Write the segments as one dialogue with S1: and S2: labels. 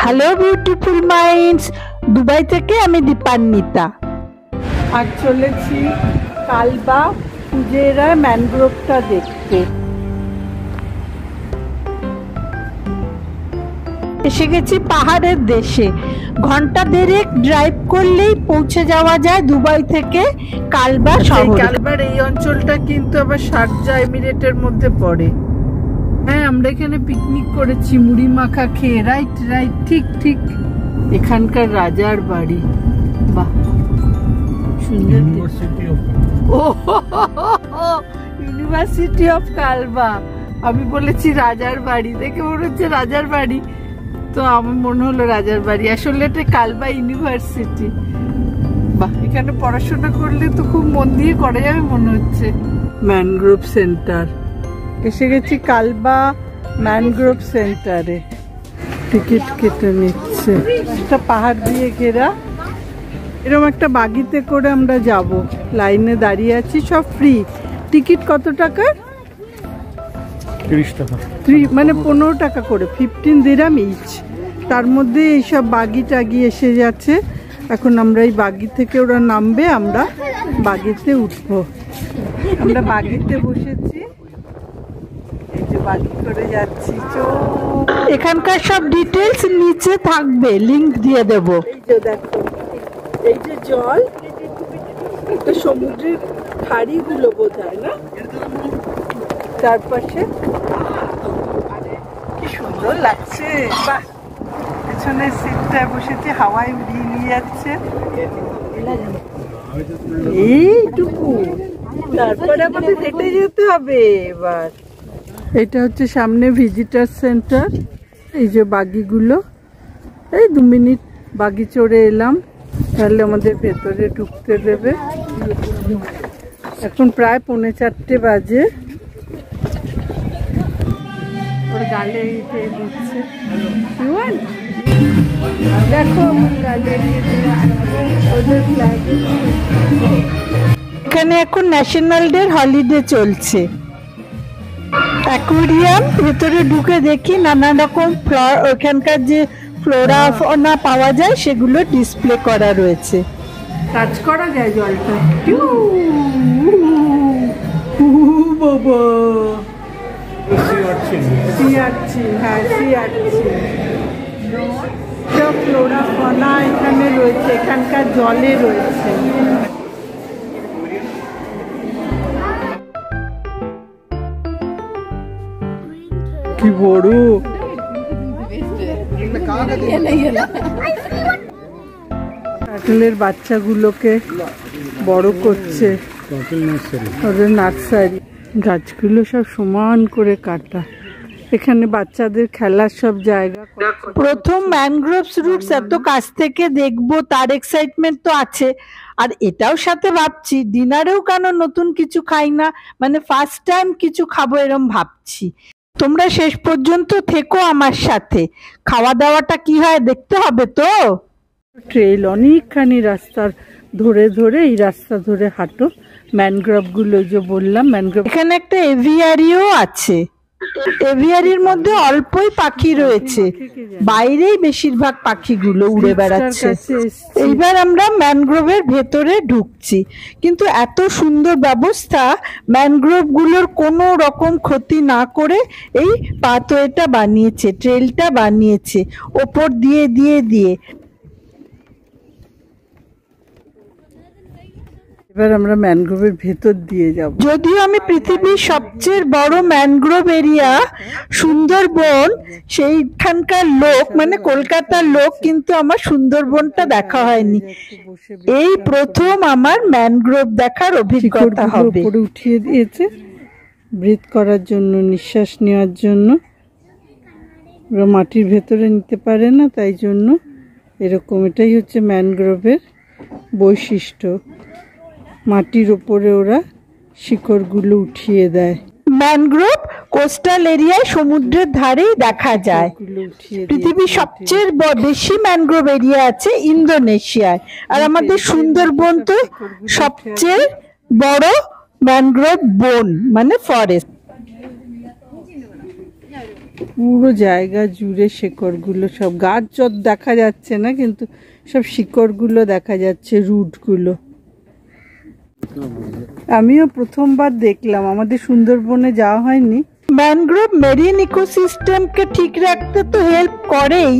S1: Hello beautiful minds, Dubai থেকে আমি দীপান্বিতা। আজ চলেছি কালবা ফুজেরা ম্যানগ্রোভটা দেখতে। এসে গেছি পাহাড়ের দেশে। ঘন্টা দেড়েক ড্রাইভ করলেই পৌঁছে যাওয়া যায় দুবাই থেকে কালবা শহরে। কালবার এই অঞ্চলটা কিন্তু আবার শারজা এমিরেটের মধ্যে পড়ে। হ্যাঁ, আমরা এখানে পিকনিক করেছি মুড়ি মাখা খেয়ে। রাইট রাইট, ঠিক ঠিক। এখানকার রাজার বাড়ি। বাহ, সুন্দর। University of কালবা। আমি বলেছি রাজার বাড়ি, দেখে মনে হচ্ছে রাজার বাড়ি, তো আমার মনে হলো রাজার বাড়ি, আসলে এটা কালবা ইউনিভার্সিটি। বাহ, এখানে পড়াশোনা করলে তো খুব মন দিয়ে করা যাবে মনে হচ্ছে। Mangrove centre. এসে গেছি কালবা ম্যানগ্রোভ সেন্টারে। টিকিট কেটে নিচ্ছে। একটা পাহাড় দিয়ে ঘেরা এরকম একটা বাগিতে করে আমরা যাব। লাইনে দাঁড়িয়ে আছি, সব ফ্রি। টিকিট কত টাকা?
S2: 30 টাকা।
S1: মানে 15 টাকা করে, 15 দিরহাম ইচ। তার মধ্যে এইসব বাগি টাগি এসে যাচ্ছে। এখন আমরা এই বাগি থেকে ওরা নামবে, আমরা বাগিতে উঠবো। আমরা বাগিতে বসেছি, এই যে বাগি করে যাচ্ছি। এখানকার সব ডিটেলস নিচে থাকবে, লিংক দিয়ে দেব। এই যে দেখো, এই যে জল, একটা সমুদ্রের খাড়িগুলো বোঝায় না, চারপাশে কি সুন্দর লাগছে। বাহ, পেছনের সিটটায় বসেছে, হাওয়ায় উড়িয়ে নিয়ে যাচ্ছে এইটুকু। তারপরে আমাদের হেঁটে যেতে হবে এবার। এটা হচ্ছে সামনে ভিজিটার সেন্টার। এই যে বাগিগুলো, এই 2 মিনিট বাগি চড়ে এলাম, তাহলে আমাদের ভেতরে ঢুকতে দেবে। এখন প্রায় 3:45 বাজে। ওর গালে দিচ্ছে, দেখো গালে। এখানে এখন ন্যাশনাল ডে হলিডে চলছে। অ্যাকোয়ারিয়াম, ভেতরে ঢুকে দেখি নানা রকম ওখানকার যে ফ্লোরা ফনা পাওয়া যায় সেগুলো ডিসপ্লে করা রয়েছে। টাচ করা যায় জলটা। বাবা, সব ফ্লোরা ফনা এখানে রয়েছে, এখানকার জলে রয়েছে। কি বড়! কাটলের বাচ্চাগুলোকে বড় করছে ওদের নার্সারি। গাছগুলো সব সমান করে কাটা। এখানে বাচ্চাদের খেলার সব জায়গা। প্রথম ম্যানগ্রোভস রুটস এত কাছ থেকে দেখবো, তার এক্সাইটমেন্ট তো আছে। আর এটাও সাথে ভাবছি ডিনারেও কেন নতুন কিছু খাই না, মানে ফার্স্ট টাইম কিছু খাবো এরম ভাবছি। তোমরা শেষ পর্যন্ত থেকো আমার সাথে। খাওয়া দাওয়াটা কি হয় দেখতে হবে তো। ট্রেল অনেকখানি রাস্তার ধরে ধরে, এই রাস্তা ধরে হাঁটো। ম্যানগ্রোভ গুলো যে বললাম, ম্যানগ্রোভ। এখানে একটা এভিয়ারিও আছে। এভিয়ারির মধ্যে অল্পই পাখি রয়েছে, বাইরেই বেশিরভাগ পাখিগুলো উড়ে বেড়াচ্ছে। এইবার আমরা ম্যানগ্রোভের ভেতরে ঢুকছি, কিন্তু এত সুন্দর ব্যবস্থা, ম্যানগ্রোভ গুলোর কোনো রকম ক্ষতি না করে এই পাথওয়েটা বানিয়েছে, ট্রেলটা বানিয়েছে ওপর দিয়ে দিয়ে দিয়ে। এবার আমরা ম্যানগ্রোভের ভেতর দিয়ে যাব। যদিও আমি পৃথিবীর সবচেয়ে বড় ম্যানগ্রোভ এরিয়া সুন্দরবন, সেইখানকার লোক, মানে কলকাতার লোক, কিন্তু আমার সুন্দরবনটা দেখা হয়নি। এই প্রথম আমার ম্যানগ্রোভ দেখার অভিজ্ঞতা হবে। উপরে উঠিয়ে দিয়েছে ব্রিথ করার জন্য, নিঃশ্বাস নেওয়ার জন্য। ওরা মাটির ভেতরে নিতে পারে না, তাই জন্য এরকম। এটাই হচ্ছে ম্যানগ্রোভের বৈশিষ্ট্য। মাটির ওপরে ওরা শিকড়গুলো উঠিয়ে দেয়। ম্যানগ্রোভ কোস্টাল এরিয়ায়, সমুদ্রের ধারেই দেখা যায়। পৃথিবীর সবচেয়ে বেশি ম্যানগ্রোভ এরিয়া আছে ইন্দোনেশিয়ায়, আর আমাদের সুন্দরবন তো সবচেয়ে বড় ম্যানগ্রোভ বন, মানে ফরেস্ট। পুরো জায়গা জুড়ে শেকড়গুলো সব, গাছ যত দেখা যাচ্ছে না কিন্তু সব শিকড়গুলো দেখা যাচ্ছে, রুটগুলো। আমিও প্রথমবার দেখলাম, আমাদের সুন্দরবনে যাওয়া হয়নি। ম্যানগ্রোভ মেরিন ইকোসিস্টেমকে ঠিক রাখতে তো হেল্প করেই,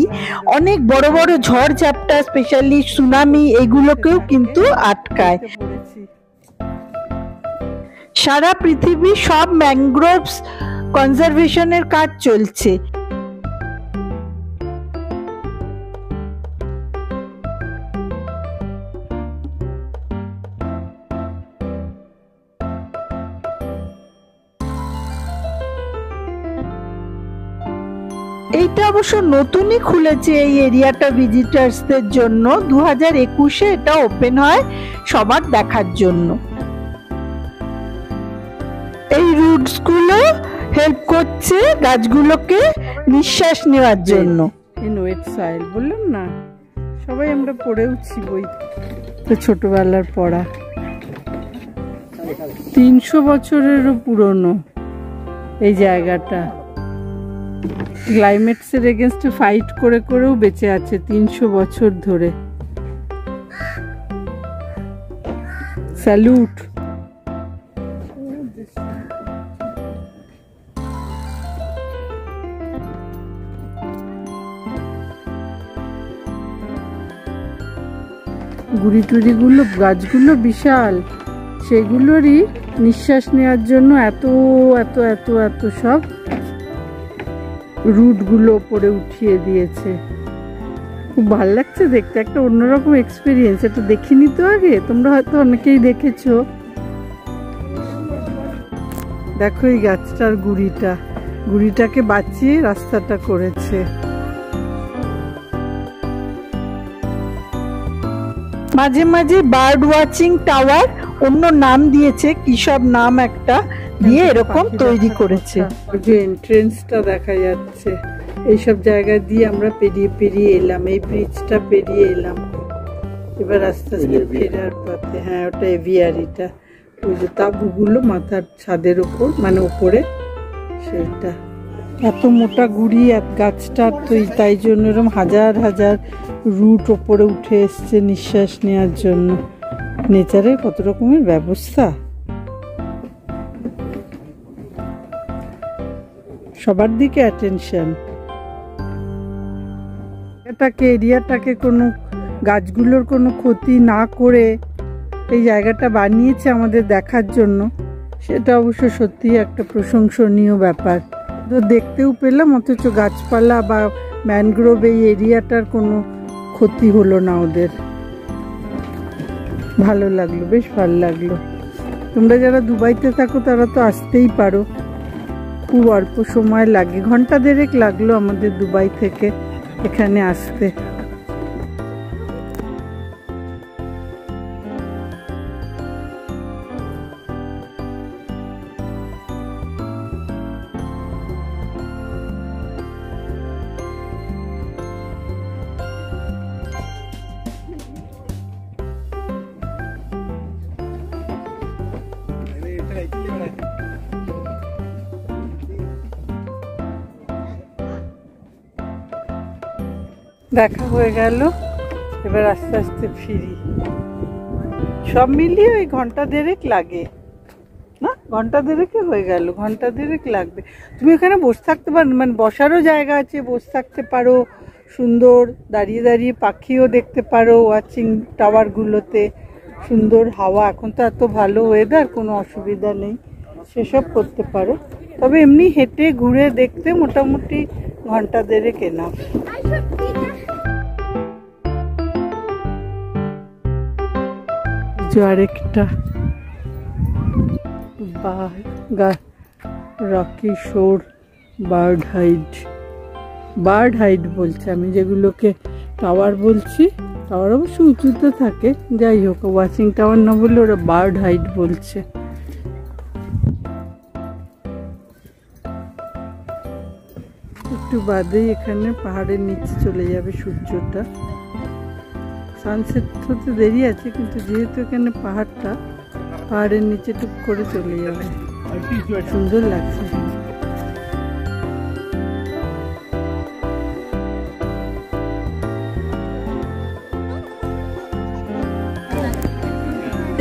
S1: অনেক বড় বড় ঝড় ঝাপটা স্পেশালি সুনামি এগুলোকেও কিন্তু আটকায়। সারা পৃথিবী সব ম্যানগ্রোভস কনজারভেশনের কাজ চলছে। এইটা অবশ্য নতুনই খুলেছে এই এরিয়াটা ভিজিটার্সদের জন্য, 2021-এ এটা ওপেন হয় সবার দেখার জন্য। এই রুটসগুলো হেল্প করছে গাছগুলোকে নিঃশ্বাস নেওয়ার জন্য। ইন ওয়েট সয়েল বললাম না, সবাই আমরা পড়েওছি বই, তো ছোটবেলার পড়া। 300 বছরেরও পুরনো এই জায়গাটা। ক্লাইমেটসের এগেনস্টে ফাইট করে করেও বেঁচে আছে 300 বছর ধরে। স্যালুট। গুড়ি টুড়িগুলো, গাছগুলো বিশাল, সেগুলোরই নিঃশ্বাস নেওয়ার জন্য এত এত এত এত সব রুটগুলো ওপরে উঠিয়ে দিয়েছে। খুব ভালো লাগছে দেখতে, একটা অন্যরকম এক্সপিরিয়েন্স। এটা দেখিনি তো আগে, তোমরা হয়তো অনেকেই দেখেছো। দেখো এই গাছটার গুড়িটাকে বাঁচিয়ে রাস্তাটা করেছে। মাঝে মাঝে বার্ড ওয়াচিং টাওয়ার, অন্য নাম দিয়েছে, কি সব নাম একটা দিয়ে এরকম তৈরি করেছে। যে এন্ট্রেন্সটা দেখা যাচ্ছে, এইসব জায়গা দিয়ে আমরা পেরিয়ে পেরিয়ে এলাম, এই ব্রিজটা পেরিয়ে এলাম। এবার আস্তে আস্তে ফেরার পথে, হ্যাঁ ওটা এভিয়ারিটা, ওই যে তাঁবুগুলো মাথার ছাদের ওপর, মানে ওপরে সেইটা। এত মোটা গুড়ি গাছটা, তো তাই জন্য এরকম হাজার হাজার রুট ওপরে উঠে এসছে নিঃশ্বাস নেওয়ার জন্য। নেচারের কত রকমের ব্যবস্থা, সবার দিকে অ্যাটেনশন। এরিয়াটাকে কোনো গাছগুলোর কোনো ক্ষতি না করে এই জায়গাটা বানিয়েছে আমাদের দেখার জন্য, সেটা অবশ্য সত্যি একটা প্রশংসনীয় ব্যাপার। তো দেখতেও পেলাম, অথচ গাছপালা বা ম্যানগ্রোভ এই এরিয়াটার কোনো ক্ষতি হলো না ওদের। ভালো লাগলো, বেশ ভালো লাগলো। তোমরা যারা দুবাইতে থাকো তারা তো আসতেই পারো, খুব অল্প সময় লাগে, ঘন্টা দেড়েক লাগলো আমাদের দুবাই থেকে এখানে আসতে। দেখা হয়ে গেল, এবার আস্তে আস্তে ফিরি। সব মিলিয়ে ওই ঘন্টা দেড়েক লাগে না, ঘন্টা দেড়েকে হয়ে গেল, ঘন্টা দেড়েক লাগবে। তুমি এখানে বসে থাকতে পারো, মানে বসারও জায়গা আছে, বসে থাকতে পারো, সুন্দর দাঁড়িয়ে দাঁড়িয়ে পাখিও দেখতে পারো ওয়াচিং টাওয়ারগুলোতে, সুন্দর হাওয়া। এখন তো এত ভালো ওয়েদার, কোনো অসুবিধা নেই, সেসব করতে পারো। তবে এমনি হেঁটে ঘুরে দেখতে মোটামুটি ঘন্টা দেড়েক এনাফ। আরেকটা রকি শোর বার্ড হাইড বলছে, আমি যেগুলোকে টাওয়ার বলছি, টাওয়ার অবশ্য উঁচুতে থাকে, যাই হোক ওয়াচিং টাওয়ার না বললে ওরা বার্ড হাইড বলছে। একটু বাদেই এখানে পাহাড়ের নিচে চলে যাবে সূর্যটা, সানসেট হতে দেরি আছে, কিন্তু যেহেতু এখানে পাহাড়ের নিচে টুক করে চলে যাবে, সুন্দর লাগছে।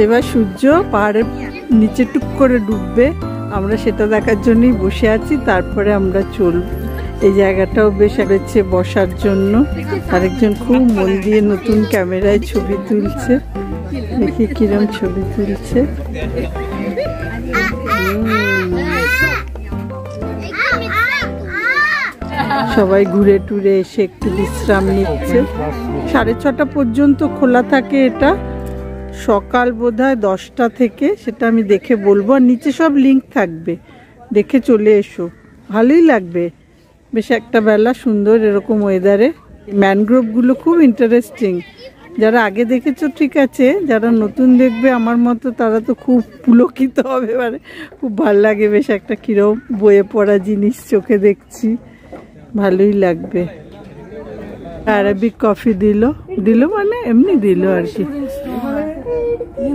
S1: এবার সূর্য পাহাড়ের নিচে টুক করে ডুববে, আমরা সেটা দেখার জন্যই বসে আছি। তারপরে আমরা চলব। এই জায়গাটাও বেশ হয়েছে বসার জন্য। আরেকজন খুব মন দিয়ে নতুন ক্যামেরায় ছবি তুলছে, দেখি কিরম ছবি তুলছে। সবাই ঘুরে টুরে এসে একটু বিশ্রাম নিচ্ছে। 6:30 পর্যন্ত খোলা থাকে এটা, সকাল বোধহয় 10টা থেকে, সেটা আমি দেখে বলবো। আর নিচে সব লিঙ্ক থাকবে, দেখে চলে এসো, ভালোই লাগবে। বেশ একটা বেলা সুন্দর এরকম ওয়েদারে। ম্যানগ্রোভগুলো খুব ইন্টারেস্টিং। যারা আগে দেখেছো ঠিক আছে, যারা নতুন দেখবে আমার মতো তারা তো খুব পুলকিত হবে, মানে খুব ভাল লাগে। বেশ একটা কিরম বয়ে পড়া জিনিস চোখে দেখছি, ভালোই লাগবে। অ্যারাবিক কফি দিল মানে এমনি দিল আর কি,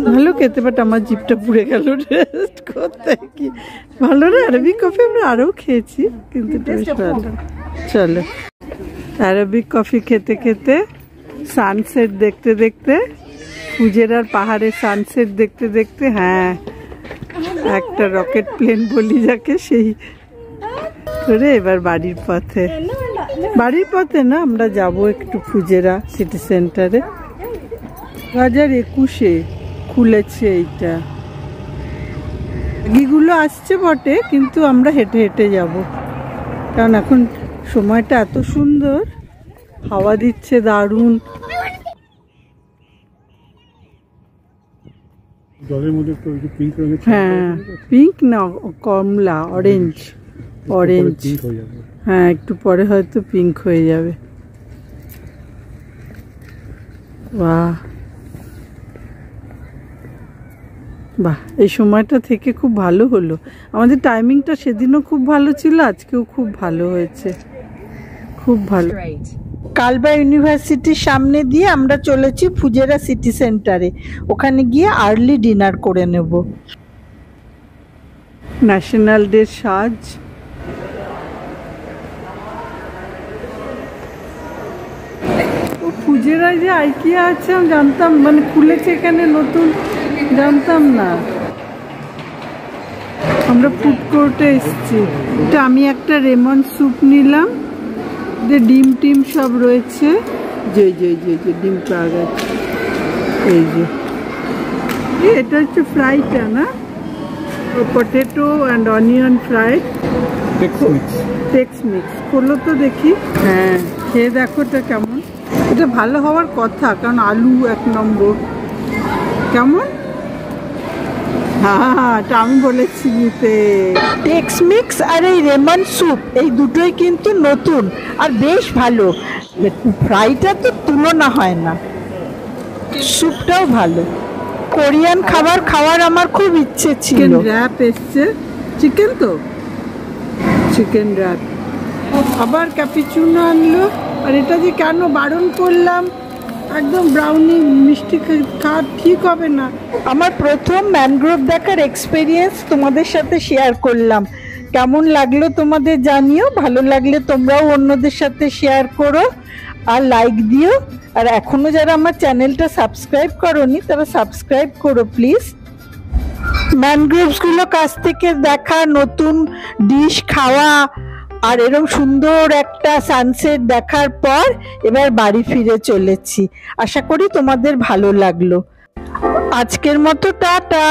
S1: ভালো খেতে। বাট আমার জিভটা পুড়ে গেল টেস্ট করতে। কি ভালো না অ্যারাবিক কফি, আমরা আরও খেয়েছি কিন্তু বেশ ভালো। চলো অ্যারাবিক কফি খেতে খেতে, সানসেট দেখতে দেখতে, ফুজেরার পাহাড়ে সানসেট দেখতে দেখতে, হ্যাঁ একটা রকেট প্লেন বলি যাকে, সেই করে এবার বাড়ির পথে না আমরা যাব একটু ফুজেরা সিটি সেন্টারে। 2021-এ খুলেছে এইটা। গাড়িগুলো আসছে বটে, কিন্তু আমরা হেঁটে হেঁটে যাব, কারণ এখন সময়টা এত সুন্দর, হাওয়া দিচ্ছে দারুণ। হ্যাঁ পিঙ্ক না কমলা, অরেঞ্জ। হ্যাঁ একটু পরে হয়তো পিঙ্ক হয়ে যাবে। বাহ বাহ, এই সময়টা থেকে খুব ভালো হলো। আমাদের টাইমিংটা সেদিনও খুব ভালো ছিল, আজকেও খুব ভালো হয়েছে, খুব ভালো। কালবা ইউনিভার্সিটির সামনে দিয়ে আমরা চলেছি ফুজেরা সিটি সেন্টারে। ওখানে গিয়ে আর্লি ডিনার করে নেব। ন্যাশনাল ডে সাজ, ফুজেরায় যে আইকিয়া আছে আমি জানতাম, মানে খুলেছে এখানে নতুন, জানতাম না। আমরা ফুড কোর্টে এসেছি। এটা আমি একটা রেমন স্যুপ নিলাম, যে ডিম টিম সব রয়েছে। যে ডিম পাওয়া গেছে, এই যে এটা হচ্ছে ফ্রাইটা না, potato and onion fried tex mix. খোলো তো দেখি। হ্যাঁ খেয়ে দেখো এটা কেমন। এটা ভালো হওয়ার কথা, কারণ আলু 1 নম্বর। কেমন? হ্যাঁ এটা আমি বলেছি নিতে। টেক্স মিক্স আর এই রেমন স্যুপ, এই দুটোই কিন্তু নতুন আর বেশ ভালো। ফ্রাইটা তো তুলনা হয় না, স্যুপটাও ভালো। কোরিয়ান খাবার খাওয়ার আমার খুব ইচ্ছে ছিল। চিকেন র্যাপ এসছে, চিকেন তো চিকেন র্যাপ। আবার ক্যাপিচুনো আনলো। আর এটা যে কেন বারণ করলাম, একদম ব্রাউনি মিষ্টি খাওয়া ঠিক হবে না। আমার প্রথম ম্যানগ্রোভ দেখার এক্সপিরিয়েন্স তোমাদের সাথে শেয়ার করলাম। কেমন লাগলো তোমাদের জানিও, ভালো লাগলে তোমরাও অন্যদের সাথে শেয়ার করো আর লাইক দিও। আর এখনো যারা আমার চ্যানেলটা সাবস্ক্রাইব করোনি তারা সাবস্ক্রাইব করো প্লিজ। ম্যানগ্রোভসগুলো কাছ থেকে দেখা, নতুন ডিশ খাওয়া আর এরকম সুন্দর একটা সানসেট দেখার পর এবার বাড়ি ফিরে চলেছি। আশা করি তোমাদের ভালো লাগলো। আজকের মতো টাটা।